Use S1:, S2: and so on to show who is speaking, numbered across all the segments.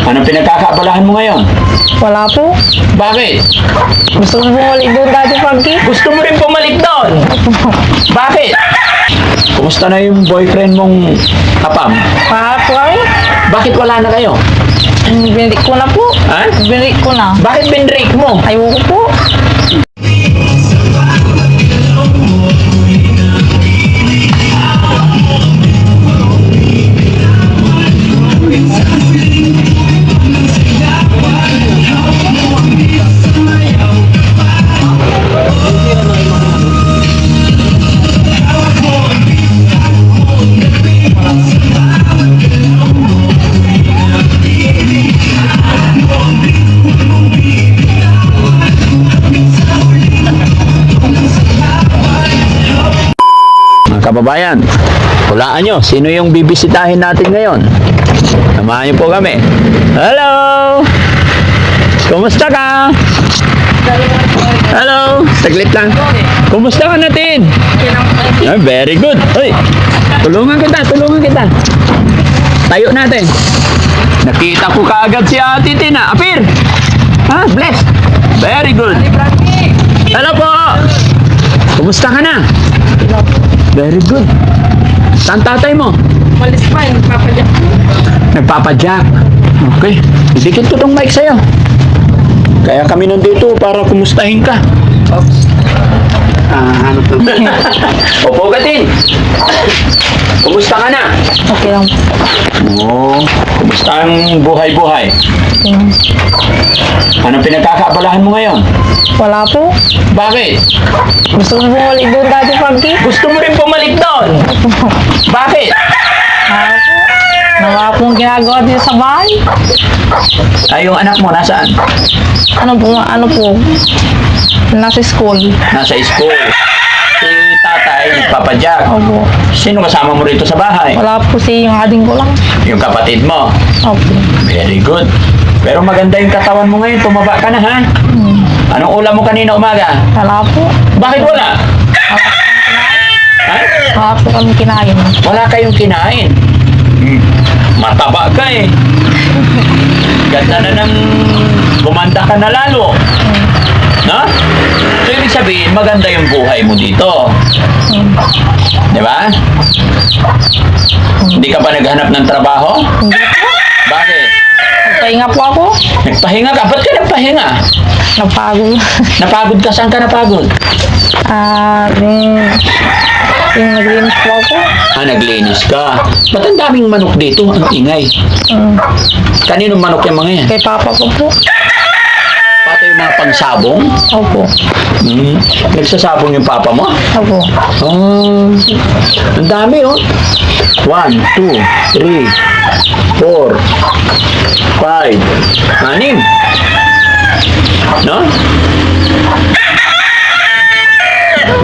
S1: Anong pinagkakaabalahan mo ngayon?
S2: Wala po.
S1: Bakit?
S2: Gusto ko bumalik doon dati Frankie.
S1: Gusto mo rin bumalik doon? Bakit? Kumusta na yung boyfriend mong kapam?
S2: Paharap po kami.
S1: Bakit wala na kayo?
S2: Binalik ko na po.
S1: Ha?
S2: Binalik ko na.
S1: Bakit binrake mo?
S2: Ayoko po.
S1: Mga kababayan, hulaan nyo, sino yung bibisitahin natin ngayon? Samahan nyo po kami. Hello! Kumusta ka? Hello! Saglit lang. Kumusta ka natin? Ah, very good. Uy, tulungan kita. Tayo natin. Nakita ko kaagad si Ate Tina. Apir! Ha? Bless! Very good. Hello po! Kumusta ka na? Very good. Saan tatay mo?
S2: Malis pa yun. Papadyak.
S1: Nagpapadyak. Okay. Idikit ko tong mic sa'yo. Kaya kami nandito para kumustahin ka. Hanap na. Opo ka din. Kumusta ka na?
S2: Okay lang.
S1: Oo. Kumusta ang buhay-buhay?
S2: Okay lang.
S1: Anong pinagkakaabalahan mo ngayon?
S2: Wala po.
S1: Bakit?
S2: Gusto ko bumalik doon dati Frankie.
S1: Gusto mo rin bumalik doon? Bakit?
S2: Paharap po. Wala pong ginagawa dito sa bahay.
S1: Ay, yung anak mo nasaan?
S2: Ano po? Nasa school.
S1: Nasa school. Si tatay, nagpapadyak.
S2: Opo.
S1: Sino kasama mo rito sa bahay?
S2: Wala po yung ading ko lang.
S1: Yung kapatid mo.
S2: Opo.
S1: Very good. Pero maganda yung katawan mo ngayon. Tumaba ka na, ha? Anong ulam mo kanina umaga?
S2: Wala po.
S1: Bakit wala? Ha?
S2: Wala po kami kinain.
S1: Wala kayong kinain. Mataba ka eh. Ganda na nang gumanda ka na lalo. No? So, ibig sabihin, maganda yung buhay mo dito. Di ba? Hindi ka pa naghanap ng trabaho?
S2: Hindi po.
S1: Bakit?
S2: Nagpahinga po ako.
S1: Nagpahinga ka? Ba't ka nagpahinga?
S2: Napagod.
S1: Napagod ka? Saan ka napagod?
S2: Yung naglinis po ako.
S1: Naglinis ka. Ba't ang daming manok dito? Ang ingay. Kaninong manok yung mga yan?
S2: Kay papa ko po.
S1: Pati yung mga pangsabong?
S2: Opo.
S1: Nagsasabong yung papa mo?
S2: Opo.
S1: Ang dami oh. 1, 2, 3, 4, 5, 6. No?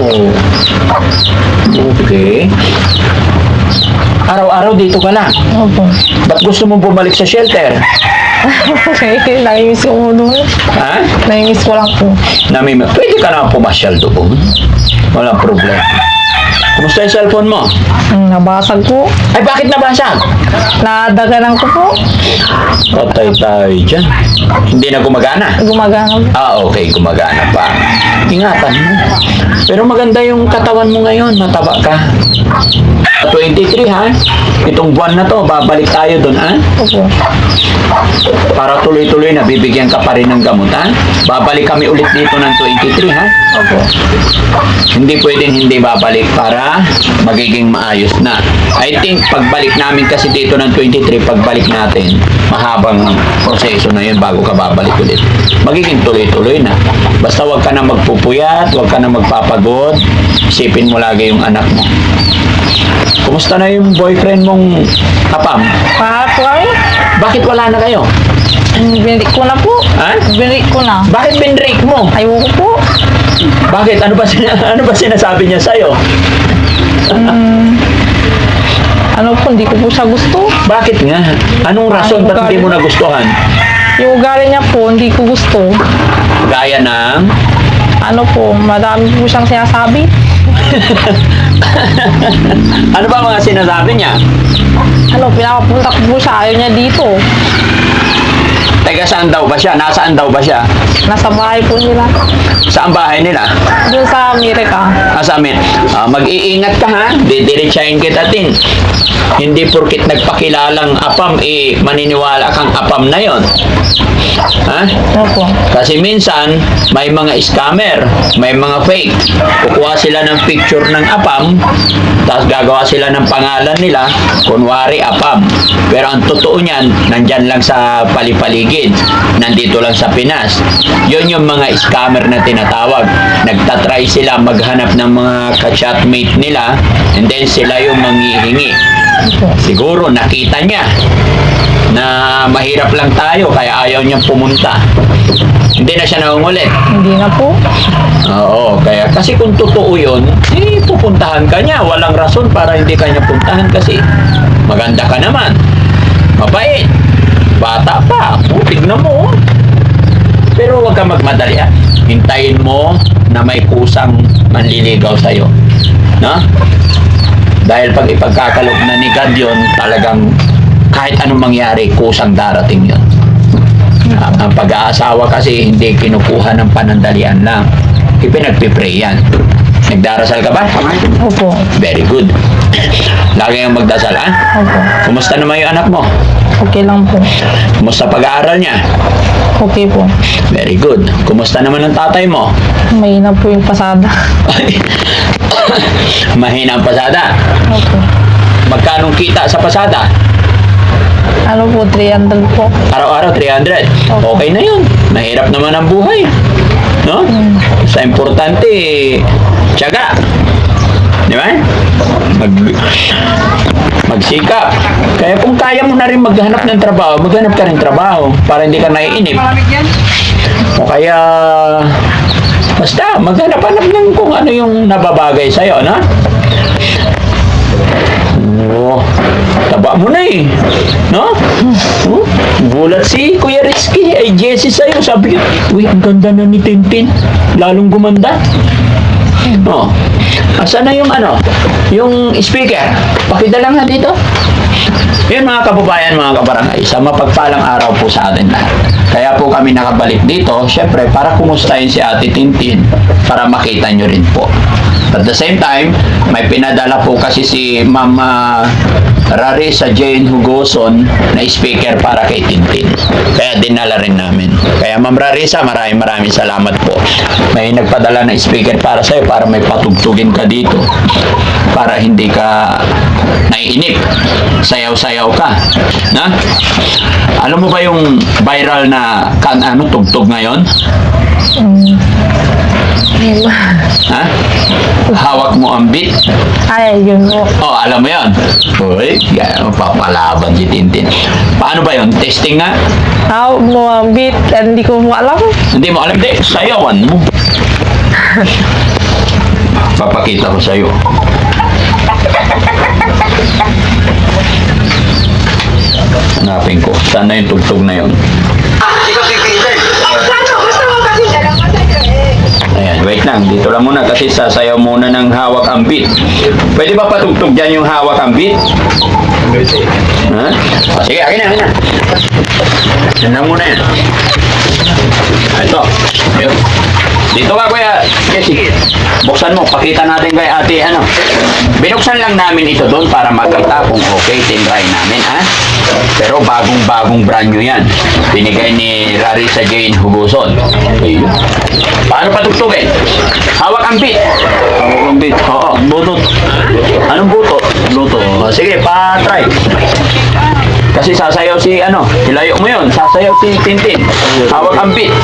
S1: Oh. Okay. Araw-araw dito ka lang.
S2: Opo.
S1: Ba't gusto mong bumalik sa shelter?
S2: Okay, nangimiss ko po doon.
S1: Ha?
S2: Nangimiss ko lang po.
S1: Pwede ka na pumasyal doon. Walang problema. Kumusta yung cellphone mo?
S2: Nabasag po.
S1: Ay, bakit nabasag?
S2: Nadaganan ko po.
S1: Patay tayo dyan. Hindi na gumagana?
S2: Gumagana po.
S1: Okay, gumagana pa. Ingatan mo. Pero maganda yung katawan mo ngayon, mataba ka. 23 ha? Itong buwan na to, babalik tayo doon ha?
S2: Opo.
S1: Para tuloy-tuloy na bibigyan ka pa rin ng gamot ha? Babalik kami ulit dito ng 23 ha?
S2: Opo.
S1: Hindi pwedeng hindi babalik para magiging maayos na. I think pagbalik namin kasi dito ng 23, pagbalik natin, mahabang proseso na yun bago ka babalik ulit. Magiging tuloy-tuloy na. Basta wag ka na magpupuyat, wag ka na magpapagod, isipin mo lagi yung anak mo. Kumusta na yung boyfriend mong kapam?
S2: Paharap po kami.
S1: Bakit wala na kayo?
S2: Binalik ko na po.
S1: Ha?
S2: Binalik ko na.
S1: Bakit binrake mo?
S2: Ayoko po.
S1: Bakit? Ano ba sinasabi niya sa'yo?
S2: Ano po, hindi ko po siya gusto.
S1: Bakit nga? Anong rason ba't hindi mo nagustuhan?
S2: Yung ugali niya po, hindi ko gusto.
S1: Gaya ng...
S2: Ano po, madami po siyang sinasabi.
S1: Ano ba mga sinasabi niya?
S2: Ano, pinapapunta ko po siya, ayaw niya dito.
S1: Taga saan daw ba siya? Nasaan daw ba siya?
S2: Nasa bahay po nila.
S1: Saan bahay nila?
S2: Doon sa Amerika.
S1: Sa amin. Mag-iingat ka ha. Didiretsahin kita din. Hindi porkit nagpakilalang apam, maniniwala kang apam na yon. Ha?
S2: Opo.
S1: Kasi minsan, may mga scammer, may mga fake. Kukuha sila ng picture ng apam, tapos gagawa sila ng pangalan nila, kunwari apam. Pero ang totoo niyan, nandyan lang sa palipaligid. Nandito lang sa Pinas. Yun yung mga scammer na tinatawag. Nagtatry sila maghanap ng mga ka-chatmate nila, and then sila yung manghihingi.
S2: Opo.
S1: Siguro nakita niya na mahirap lang tayo kaya ayaw niyang pumunta. Hindi na siya nangungulit.
S2: Hindi na po.
S1: Oo, kaya kasi kung totoo yun, pupuntahan ka niya. Walang rason para hindi ka niya puntahan kasi maganda ka naman. Mabait. Bata pa. Tignan mo. Pero huwag ka magmadali. Hintayin mo na may kusang manliligaw sa'yo. No? Dahil pag ipagkakalog na ni God yun, talagang kahit anong mangyari, kusang darating yun. Ang pag-aasawa kasi hindi kinukuha ng panandalian lang. Ipinagpipray yan. Nagdarasal ka ba?
S2: Opo.
S1: Very good. Lagi kang magdasal, ha?
S2: Opo.
S1: Kumusta naman yung anak mo?
S2: Okay lang po.
S1: Kumusta pag-aaral niya?
S2: Okay po.
S1: Very good. Kumusta naman ang tatay mo?
S2: Mahina po yung pasada.
S1: Mahina ang pasada.
S2: Opo.
S1: Magkano kita sa pasada?
S2: Ano po, 300 po.
S1: Araw-araw 300.
S2: Opo.
S1: Okay na yun. Mahirap naman ang buhay. No? Sa importante, tiyaga. Di ba? Magsikap. Kaya kung kaya mo na rin maghanap ng trabaho, maghanap ka rin trabaho para hindi ka naiinip. O kaya, basta, maghanap-hanap ng kung ano yung nababagay sa'yo, no? Oh, taba mo na eh. No? Oh, bulat si Kuya Rizky ay Jessie sa'yo. Sabi ko, uy, ang ganda na ni Tintin. Lalong gumanda. Oh, asa na yung ano? Yung speaker. Pakita lang ha dito. Yun mga kababayan, mga kabarangay, sa mapagpalang araw po sa atin lahat. Kaya po kami nakabalik dito, syempre, para kumustahin si Ate Tintin, para makita nyo rin po. At the same time, may pinadala po kasi si Mama Rarisa Jane Hugoson na speaker para kay Tintin. Kaya dinala rin namin. Kaya Ma'am Rarisa, maraming salamat po. May nagpadala na speaker para sa'yo para may patugtugin ka dito. Para hindi ka naiinip. Sayaw-sayaw ka. Na? Alam mo ba yung viral na tugtog ngayon? Ha? Hawak mo ang beat.
S2: Ay, yun po.
S1: Oh, alam mo yun? Uy, papalaban si Tintin. Paano ba yun? Testing nga?
S2: Hawak mo ang beat. Hindi ko mo alam.
S1: Hindi mo alam. Hindi, sayawan mo. Papakita ko sa'yo. Hanapin ko. Saan na yung tugtog na yun? Ayan, wait lang. Dito lang muna kasi sasayaw muna ng hawak ang beat. Pwede ba patugtog dyan yung hawak ang beat? Ha? O, sige, akin na. Yan na muna yan. Ito. Ayun. Dito ka, Kuya Jesse. Buksan mo. Pakita natin kay ate, Binuksan lang namin ito doon para makita kung okay. Tinry namin, ha? Pero bagong-bagong brand new yan. Binigay ni Rarisa Jane Hugoson. Ayun. Paano patugtugin? Hawak ang beat. Hawak ang beat. Oo, Bluetooth. Anong Bluetooth? Bluetooth. O, sige, pa-try. Kasi sasayaw si, ilayo mo yun. Sasayaw si Tintin. Hawak ang beat.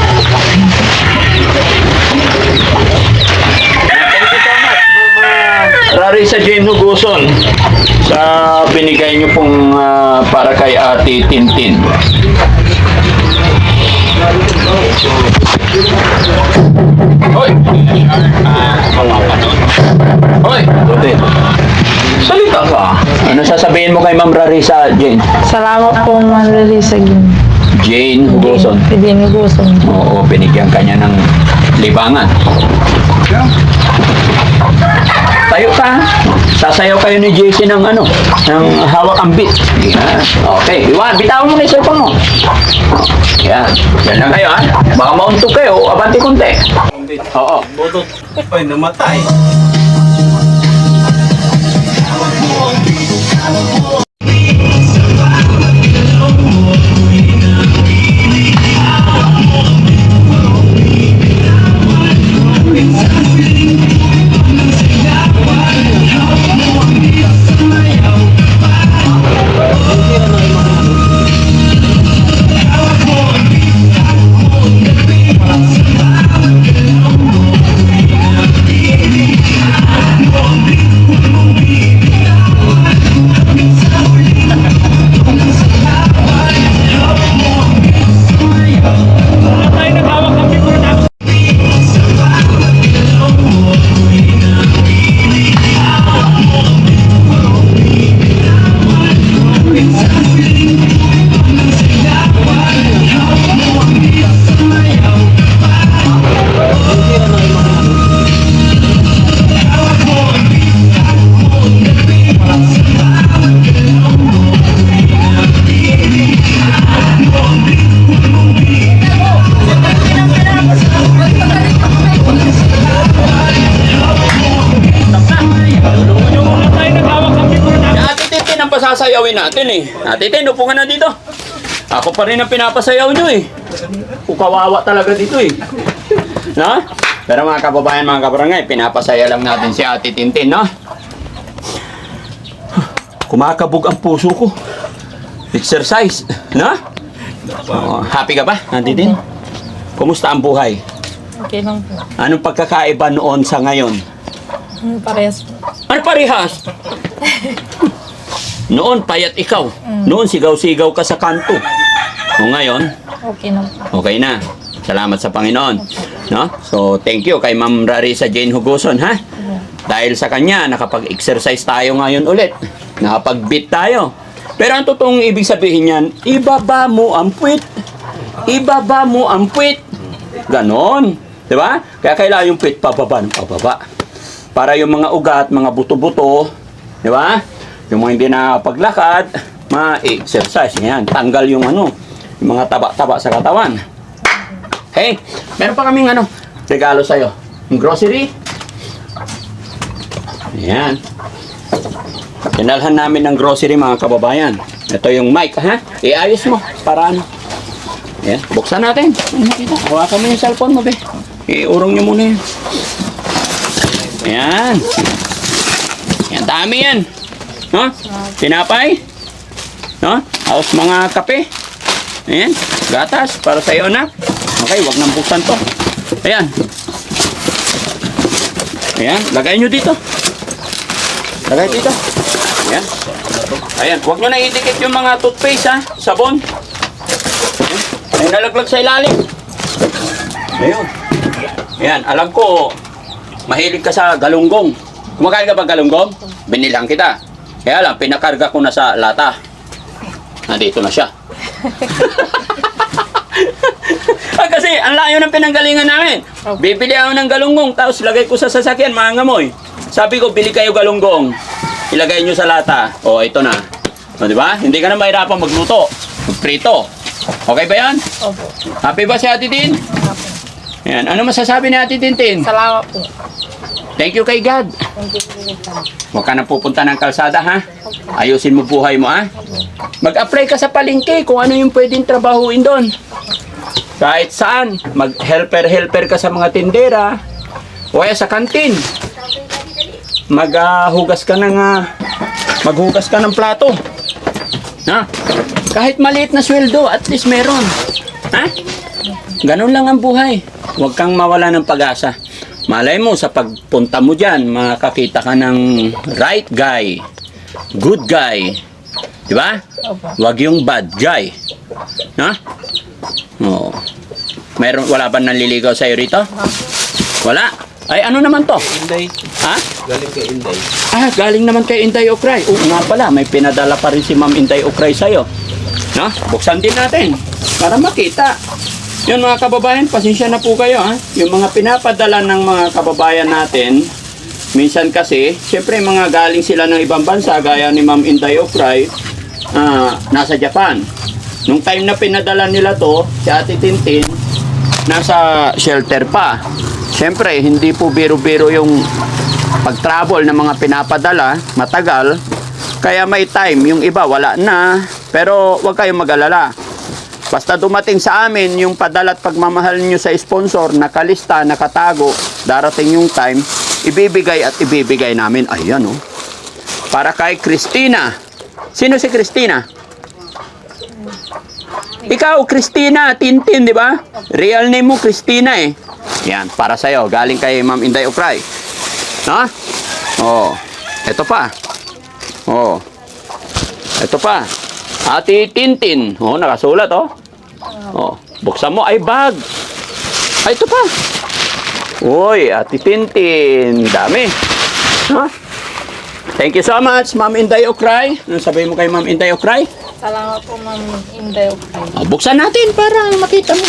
S1: Thank you so much, Mama Rarisa Jane Hugoson, sa binigay niyo pong para kay Ate Tintin. Hoy! Hoy! Salita ka. Ano sasabihin mo kay Ma'am Rarisa Jane?
S2: Salamat po, Manlili sa
S1: Jane Hugoson.
S2: Jane Hugoson.
S1: Oo, binigyan kanya ng libangan. Tayo ka. Sasayaw kayo ni JC ng ano, ng hawak ang beat. Yan. Okay. Iwan, bitawan mo na yung cellphone mo. Yan. Yan lang kayo, ha? Baka mauntog kayo. Abante konti. Oo.
S3: Budot. Ay, namatay.
S1: Ate Tintin ang pasasayawin natin eh. Ate Tintin, upo ka na dito. Ako pa rin ang pinapasayaw nyo eh. Kawawa talaga dito eh. No? Pero mga kababayan, mga kabarangay, pinapasaya lang natin si Ate Tintin, no? Kumakabog ang puso ko. Exercise, no? Oh, happy ka ba, Ate Tintin? Kumusta ang buhay?
S2: Okay lang po.
S1: Anong pagkakaiba noon sa ngayon?
S2: Parehas po.
S1: Ano parehas? Noon, payat ikaw. Noon, sigaw-sigaw ka sa kanto. O ngayon,
S2: Okay lang po.
S1: okay na. Salamat sa Panginoon. No? So, thank you kay Ma'am Rarisa Jane Hugoson, ha? Dahil sa kanya, nakapag-exercise tayo ngayon ulit. Nakapag-beat tayo. Pero ang totoong ibig sabihin niyan, ibaba mo ang puwit. Ibaba mo ang puwit. Ganon. Diba? Kaya kailangan yung puwit pababa ng pababa. Para yung mga ugat, mga buto-buto, di ba? Yung mga hindi nakapaglakad, ma-exercise. Ngayon, tanggal yung ano, yung mga taba-taba sa katawan. Okay? Meron pa kaming ano, regalo sa'yo. Yung grocery. Ayan. Dinalhan namin ng grocery, mga kababayan. Ito yung mic, ha? Iayos mo para ano. Ayan, buksan natin. Nakita. Hawakan mo yung cellphone mo, be. Iurong nyo muna yan. Ayan. Yan, dami yan. No? Tinapay. No? Haos mga kape. Ayan. Gatas para sa iyo, anak. Okay, wag nang buksan to. Ayan. Ayan, lagay nyo dito. Lagay dito. Ayan. Ayan, wag nyo na idikit yung mga toothpaste, ha? Sabon. Ayan. Ay, nalaglag sa ilalim. Ayun. Ayan, alam ko, mahilig ka sa galunggong. Kumakain ka ba galunggong? Binilang kita. Kaya lang, pinakarga ko na sa lata. Nandito na siya. Kasi, ang layo ng pinanggalingan namin. Bibili ako ng galunggong, tapos lagay ko sa sasakyan, maangamoy. Sabi ko, bili kayo galunggong. Ilagay nyo sa lata. O, ito na. O, di ba? Hindi ka na mahirapan magluto. Magprito. Okay ba yan?
S2: Opo.
S1: Happy ba si Ate Tin?
S2: Opo.
S1: Yan. Ano masasabi ni Ate Tintin?
S2: Salamat po.
S1: Thank you kay God.
S2: Thank you po.
S1: Huwag ka na pupunta ng kalsada, ha? Ayusin mo buhay mo, ha? Mag-apply ka sa palengke kung ano yung pwedeng trabahuin doon. Kahit saan. Mag-helper-helper ka sa mga tindera. O kaya sa kantin. Maghugas ka ng plato. Ha? Kahit maliit na sweldo, at least meron. Ha? Ganun lang ang buhay. Huwag kang mawala ng pag-asa. Malay mo, sa pagpunta mo dyan, makakita ka ng right guy, good guy. Diba?
S2: Opo.
S1: Huwag yung bad guy. Ha? Oo. Wala ba nanliligaw sa'yo rito? Wala. Ay, ano naman to?
S3: Inday.
S1: Ha?
S3: Galing kay Inday.
S1: Ah, galing naman kay Inday Okray. Oo nga pala, may pinadala pa rin si Ma'am Inday Okray sa'yo. No? Buksan din natin para makita. Yun mga kababayan, pasensya na po kayo, ha. Yung mga pinapadala ng mga kababayan natin, Minsan kasi, syempre mga galing sila ng ibang bansa, gaya ni Ma'am Inday Ofray, nasa Japan. Nung time na pinadala nila to, si Ate Tintin, nasa shelter pa. Syempre, hindi po biro-biro yung pag-travel ng mga pinapadala, matagal. Kaya may time, yung iba wala na. Pero huwag kayong mag-alala. Basta dumating sa amin yung padala at pagmamahal nyo sa sponsor, nakalista, nakatago, darating yung time, ibibigay at ibibigay namin. Ayan, oh. Para kay Christina. Sino si Christina? Ikaw, Christina Tintin, di ba? Real name mo, Christina eh. Yan, para sa'yo. Galing kay Ma'am Inday Ofray. Ha? Oh. Ito pa. Oh. Ito pa. Ate Tintin. Oh, nakasulat, oh. Oh. Buksan mo. Ay, bag. Ay, ito pa. Uy, Ate Tintin. Dami. Ha? Thank you so much, Ma'am Inday Ofray. Ano sabihin mo kay Ma'am Inday Ofray?
S2: Salamat po, Ma'am Inday.
S1: Oh, buksan natin para makita mo.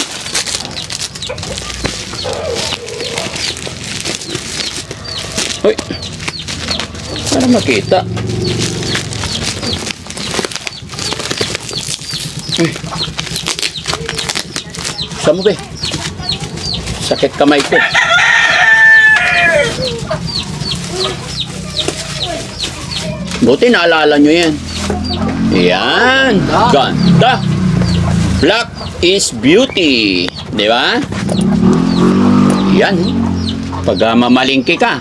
S1: Uy. Para makita. Uy. Buksan mo, be. Sakit kamay ko. Buti naalala nyo yan. Yan. Ganda. Black is beauty. Di ba? Yan. Pag mamalingki ka.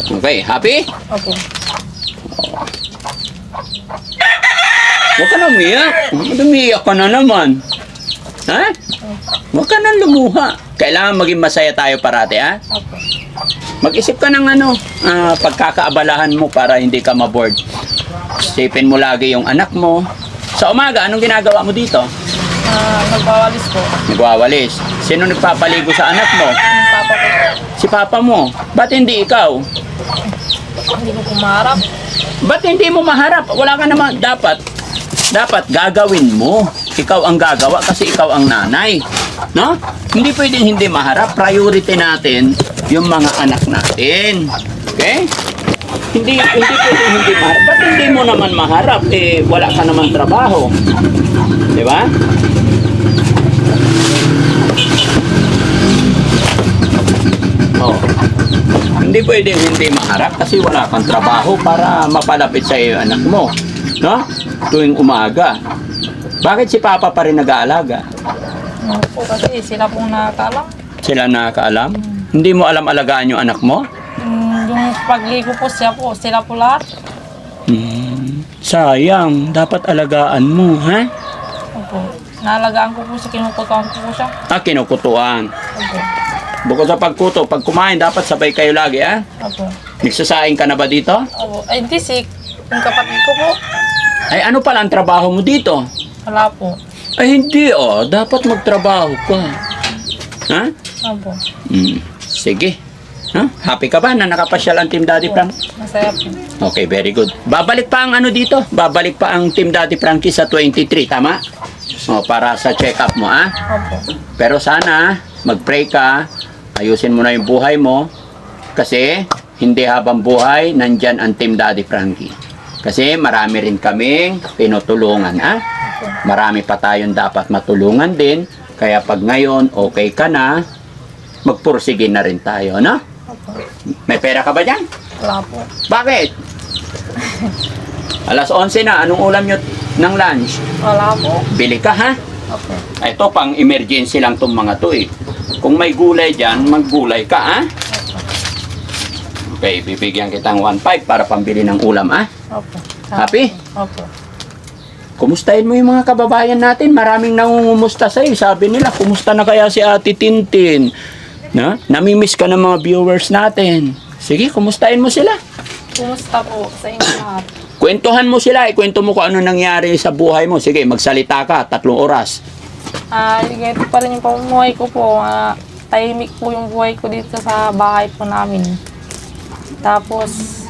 S1: Okay, happy?
S2: Opo.
S1: Huwag ka na umiyak. Umiyak ka na naman. Ha? Huwag ka na lumuha. Kailangan maging masaya tayo parati, ha?
S2: Opo.
S1: Mag-isip ka ng pagkakaabalahan mo para hindi ka maboard. Isipin mo lagi yung anak mo. Sa umaga, anong ginagawa mo dito?
S2: Nagbawalis po.
S1: Nagwawalis. Sino nagpapaligo sa anak mo?
S2: Yung papa ko po.
S1: Si papa mo. Ba't hindi ikaw?
S2: Hindi ko pumarap.
S1: Ba't hindi mo maharap? Wala ka naman. Dapat gagawin mo. Ikaw ang gagawa kasi ikaw ang nanay. No? Hindi pwedeng hindi maharap. Priority natin yung mga anak natin. Okay? Hindi pwedeng hindi maharap. Ba't hindi mo naman maharap? Eh, wala ka naman trabaho. Di ba? Oh. Hindi pwedeng hindi maharap kasi wala kang trabaho para mapalapit sa iyo anak mo. No? Tuwing umaga. Bakit si Papa pa rin nag-aalaga?
S2: Opo, kasi sila pong nakakaalam.
S1: Sila nakakaalam? Hindi mo alam alagaan yung anak mo?
S2: Yung pagligo po sila po lahat.
S1: Sayang. Dapat alagaan mo, ha?
S2: Opo. Naalagaan ko po siya, kinukutawan ko po siya.
S1: Kinukutuan.
S2: Opo.
S1: Bukod sa pagkuto, pag kumain, dapat sabay kayo lagi, ha?
S2: Opo.
S1: Nagsasaing ka na ba dito?
S2: Opo. Ay, hindi yung kapatid ko po.
S1: Ay, ano pala ang trabaho mo dito?
S2: Wala po.
S1: Ay, hindi, oh. Dapat magtrabaho ka. Ha?
S2: Opo.
S1: Sige. Ha? Happy ka ba na nakapasyal ang Team Daddy Frank?
S2: Masaya po.
S1: Okay, very good. Babalik pa ang dito? Babalik pa ang Team Daddy Frankie sa 23, tama? O, para sa check-up mo, ha?
S2: Opo.
S1: Pero sana, mag-pray ka, ayusin mo na yung buhay mo, kasi hindi habang buhay, nandyan ang Team Daddy Frankie. Kasi marami rin kaming pinutulungan, ha? Marami pa tayong dapat matulungan din, kaya pag ngayon, okay ka na, magpursige na rin tayo, no?
S2: Opo.
S1: May pera ka ba dyan?
S2: Wala po.
S1: Bakit? Alas 11 na, anong ulam nyo ng lunch?
S2: Wala po.
S1: Bili ka, ha?
S2: Opo.
S1: Ito, pang emergency lang tong mga to, eh. Kung may gulay dyan, maggulay ka, ha? Okay, bibigyan kitang 1.5 para pambili ng ulam, ha?
S2: Opo.
S1: Happy?
S2: Opo.
S1: Kumustahin mo yung mga kababayan natin. Maraming nangungumusta sa'yo. Sabi nila, kumusta na kaya si Ate Tintin? Na? Namimiss ka ng mga viewers natin. Sige, kumustahin mo sila.
S2: Kumusta po sa inyo lahat?
S1: Kwentuhan mo sila. Ikwento mo kung ano nangyari sa buhay mo. Sige, magsalita ka. 3 oras.
S2: Ganito pa rin yung pamumuhay ko po. Tahimik po yung buhay ko dito sa bahay po namin. Tapos,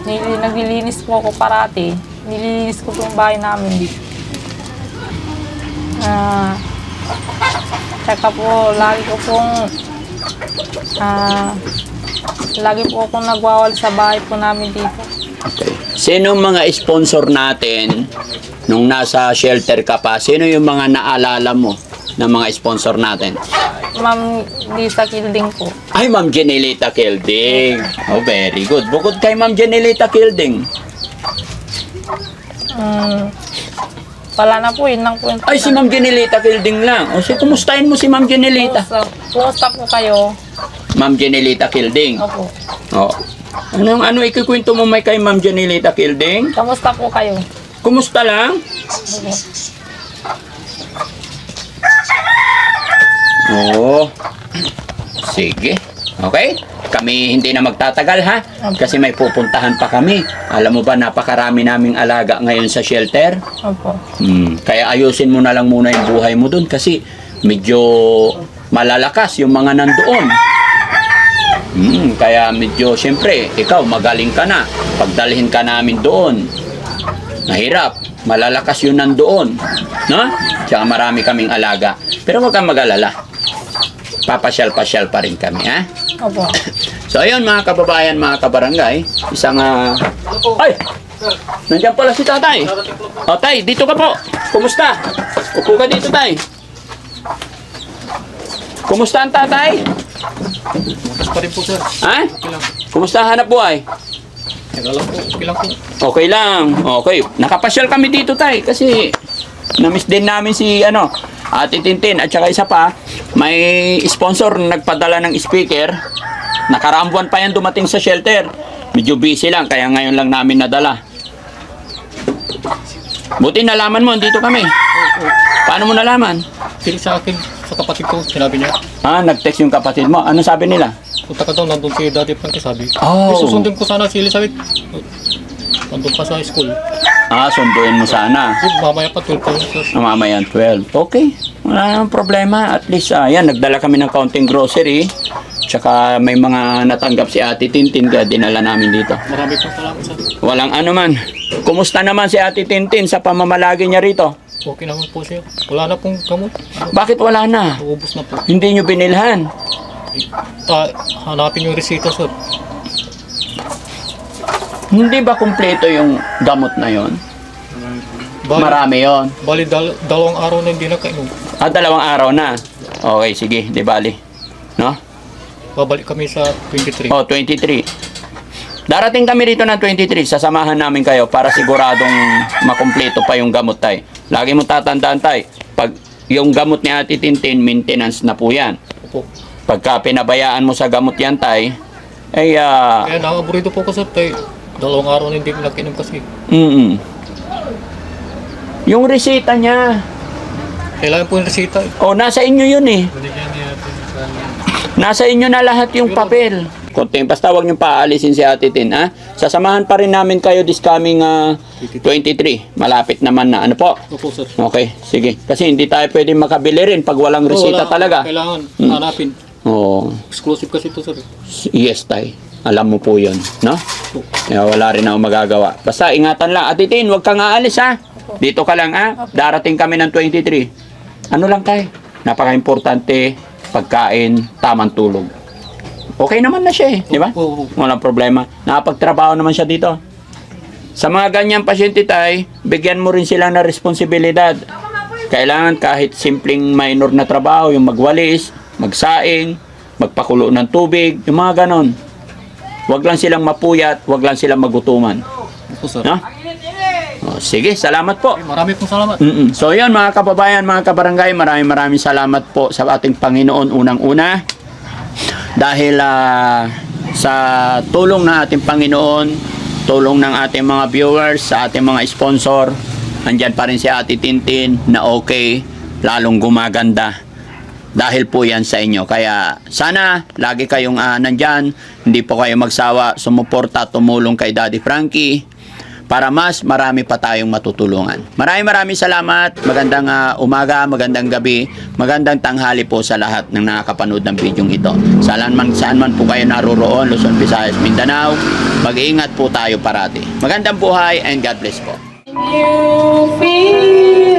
S2: naglilinis po ako parati. Nililinis ko po yung bahay namin. Tsaka po, lagi ko pong Lagi po akong nagwawal sa bahay po namin dito.
S1: Okay. Sino mga sponsor natin nung nasa shelter ka pa? Sino yung mga naalala mo ng mga sponsor natin?
S2: Ma'am Lisa Kilding po.
S1: Ay, Ma'am Jenilita Kilding. Oh, very good. Bukod kay Ma'am Jenilita Kilding.
S2: Wala na po, yun lang po.
S1: Ay, si Ma'am Jenilita Kilding lang. O, kumustahin mo si Ma'am Jenilita?
S2: Kumusta po kayo?
S1: Ma'am Jenilita Kilding.
S2: Opo.
S1: Oh. Ano ikikwento mo may kay Ma'am Jenilita Kilding?
S2: Kamusta po kayo?
S1: Kumusta lang?
S2: Opo.
S1: Oo. Sige. Okay? Kami hindi na magtatagal ha? Kasi may pupuntahan pa kami. Alam mo ba, napakarami naming alaga ngayon sa shelter?
S2: Opo.
S1: Kaya ayusin mo na lang muna yung buhay mo dun kasi medyo malalakas yung mga nandoon. Kaya medyo, siyempre, ikaw magaling ka na. Pagdalhin ka namin doon. Mahirap. Malalakas yun nandoon. No? Tsaka marami kaming alaga. Pero huwag kang mag-alala. Papasyal-pasyal pa rin kami, ha?
S2: Opo.
S1: So, ayun mga kababayan, mga kabarangay. Isang, ay! Nandiyan pala si tatay. O, tay, dito ka po. Kumusta? Upo ka dito, tay. Kumusta ang tatay?
S3: Bukas pa rin po, sir.
S1: Ha?
S3: Okay lang.
S1: Kumusta hanap buhay?
S3: Tagal lang po. Okay lang po.
S1: Okay lang. Okay. Nakapasyal kami dito, tay. Kasi, na-miss din namin si, Ate Tintin. At saka isa pa, may sponsor nagpadala ng speaker. Nakaraang buwan pa yan dumating sa shelter. Medyo busy lang, kaya ngayon lang namin nadala. Buti nalaman mo, dito kami. Paano mo nalaman?
S3: Pili sa akin, sa kapatid ko, sinabi niya.
S1: Nag-text yung kapatid mo. Ano sabi nila?
S3: Punta ka daw, nandun si Daddy Frankie, sabi.
S1: Oh.
S3: Susundin ko sana si Elizabeth. Nandun pa sa school.
S1: Sunduin mo sana.
S3: Mamaya pa, 12 pa yun, sir.
S1: Mamayan 12. Okay. Wala namang problema. At least, yan, nagdala kami ng kaunting grocery. Tsaka may mga natanggap si Ate Tintin kaya dinala namin dito.
S3: Marami pong salamat, sir.
S1: Walang ano man. Kumusta naman si Ate Tintin sa pamamalagi niya rito?
S3: Okay naman po siya. Wala na pong gamot.
S1: Bakit wala na?
S3: Ubus na po.
S1: Hindi nyo binilhan?
S3: Hanapin yung resita, sir.
S1: Hindi ba kumpleto yung gamot na yon? Marami yon.
S3: Bali, dalawang araw na hindi nakainom.
S1: 2 araw na. Okay, sige. Di bali. No?
S3: Babalik kami sa 23.
S1: Oh, 23. Darating kami rito ng 23. Sasamahan namin kayo para siguradong makumpleto pa yung gamot, tay. Lagi mo tatandaan, tay. Pag yung gamot ni Ate Tintin, maintenance na po yan.
S3: Opo.
S1: Pagka pinabayaan mo sa gamot yan, tay, ay,
S3: Kaya nakaburido po ko, sir. Tay, dalawang araw na hindi nakainom kasi.
S1: Yung resita niya,
S3: Kailangan po yung resita.
S1: nasa inyo yun eh. Nasa inyo na lahat yung papel. Konting, basta huwag niyong paalisin si Ate Tin, ha? Sasamahan pa rin namin kayo this coming 23. Malapit naman na. Ano po?
S3: Opo, sir.
S1: Okay, sige. Kasi hindi tayo pwede makabili rin pag walang resita talaga.
S3: Kailangan hanapin.
S1: Oo.
S3: Exclusive kasi ito, sir.
S1: Yes, tay. Alam mo po yun, no?
S3: Opo.
S1: Kaya wala rin ako magagawa. Basta ingatan lang. Ate Tin, huwag kang aalis, ha? Dito ka lang, ha? Darating kami ng 23. Ano lang, tay? Napaka-importante, pagkain, tamang tulog. Okay naman na siya, di ba?
S3: Oo.
S1: Walang problema. Nakapagtrabaho naman siya dito. Sa mga ganyang pasyente, tay, bigyan mo rin sila ng responsibilidad. Kailangan kahit simpleng minor na trabaho, yung magwalis, magsaing, magpakulo ng tubig, yung mga ganon. Huwag lang silang mapuyat, huwag lang silang magutuman.
S3: Opo, sir.
S1: No? Sige, salamat po.
S3: Marami pong salamat.
S1: So yun mga kababayan, mga kabarangay, maraming salamat po sa ating Panginoon unang-una. Dahil sa tulong ng ating Panginoon, tulong ng ating mga viewers, sa ating mga sponsor, andyan pa rin si Ate Tintin na okay, lalong gumaganda. Dahil po yan sa inyo. Kaya sana lagi kayong nandyan, hindi po kayo magsawa, sumuporta, tumulong kay Daddy Frankie para mas marami pa tayong matutulungan. Maraming salamat. Magandang umaga, magandang gabi, magandang tanghali po sa lahat ng nakakapanood ng video ito. Saan man po kayo naroroon, Luzon, Visayas, Mindanao, mag-iingat po tayo parati. Magandang buhay and God bless po.
S2: You feel